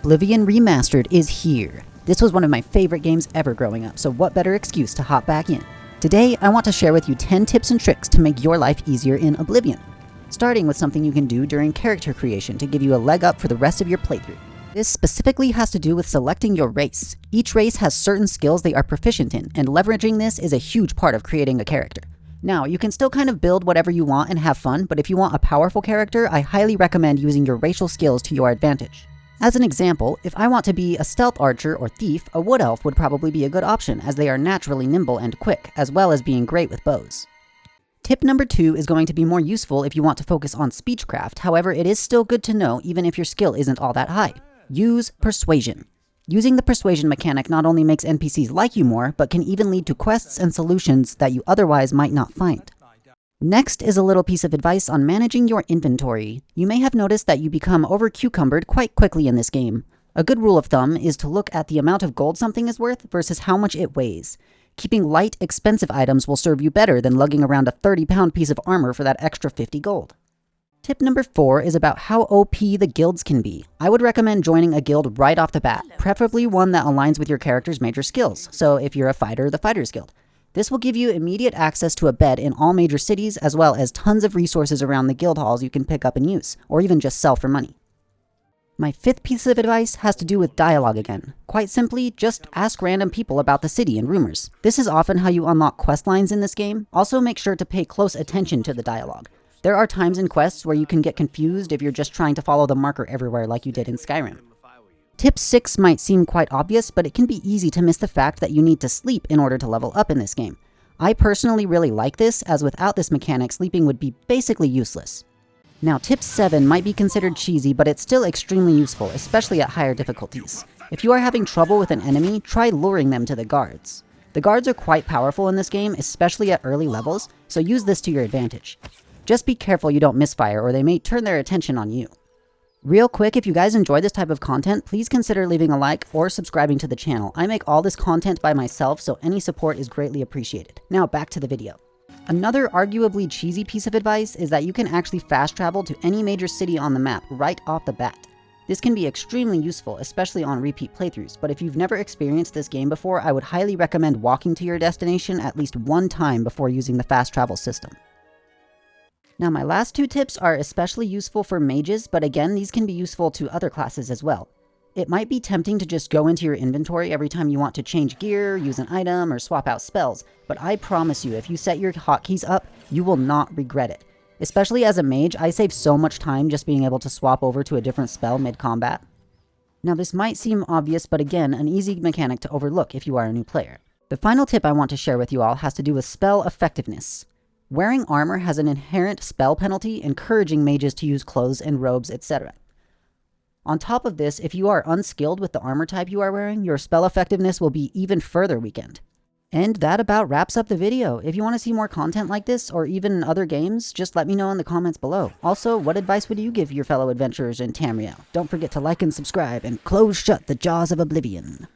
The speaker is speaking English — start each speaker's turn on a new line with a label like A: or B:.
A: Oblivion Remastered is here. This was one of my favorite games ever growing up, so what better excuse to hop back in? Today, I want to share with you 10 tips and tricks to make your life easier in Oblivion. Starting with something you can do during character creation to give you a leg up for the rest of your playthrough. This specifically has to do with selecting your race. Each race has certain skills they are proficient in, and leveraging this is a huge part of creating a character. Now, you can still kind of build whatever you want and have fun, but if you want a powerful character, I highly recommend using your racial skills to your advantage. As an example, if I want to be a stealth archer or thief, a wood elf would probably be a good option as they are naturally nimble and quick, as well as being great with bows. Tip number 2 is going to be more useful if you want to focus on speechcraft, however it is still good to know even if your skill isn't all that high. Use persuasion. Using the persuasion mechanic not only makes NPCs like you more, but can even lead to quests and solutions that you otherwise might not find. Next is a little piece of advice on managing your inventory. You may have noticed that you become over-cucumbered quite quickly in this game. A good rule of thumb is to look at the amount of gold something is worth versus how much it weighs. Keeping light, expensive items will serve you better than lugging around a 30-pound piece of armor for that extra 50 gold. Tip number 4 is about how OP the guilds can be. I would recommend joining a guild right off the bat, preferably one that aligns with your character's major skills. So if you're a fighter, the Fighters Guild. This will give you immediate access to a bed in all major cities, as well as tons of resources around the guild halls you can pick up and use, or even just sell for money. My 5th piece of advice has to do with dialogue again. Quite simply, just ask random people about the city and rumors. This is often how you unlock quest lines in this game. Also make sure to pay close attention to the dialogue. There are times in quests where you can get confused if you're just trying to follow the marker everywhere like you did in Skyrim. Tip 6 might seem quite obvious, but it can be easy to miss the fact that you need to sleep in order to level up in this game. I personally really like this, as without this mechanic, sleeping would be basically useless. Now, tip 7 might be considered cheesy, but it's still extremely useful, especially at higher difficulties. If you are having trouble with an enemy, try luring them to the guards. The guards are quite powerful in this game, especially at early levels, so use this to your advantage. Just be careful you don't misfire, or they may turn their attention on you. Real quick, if you guys enjoy this type of content, please consider leaving a like or subscribing to the channel. I make all this content by myself, so any support is greatly appreciated. Now back to the video. Another arguably cheesy piece of advice is that you can actually fast travel to any major city on the map right off the bat. This can be extremely useful, especially on repeat playthroughs, but if you've never experienced this game before, I would highly recommend walking to your destination at least one time before using the fast travel system. Now my last 2 tips are especially useful for mages, but again, these can be useful to other classes as well. It might be tempting to just go into your inventory every time you want to change gear, use an item, or swap out spells, but I promise you, if you set your hotkeys up, you will not regret it. Especially as a mage, I save so much time just being able to swap over to a different spell mid-combat. Now this might seem obvious, but again, an easy mechanic to overlook if you are a new player. The final tip I want to share with you all has to do with spell effectiveness. Wearing armor has an inherent spell penalty, encouraging mages to use clothes and robes, etc. On top of this, if you are unskilled with the armor type you are wearing, your spell effectiveness will be even further weakened. And that about wraps up the video. If you want to see more content like this, or even other games, just let me know in the comments below. Also, what advice would you give your fellow adventurers in Tamriel? Don't forget to like and subscribe, and close shut the jaws of Oblivion.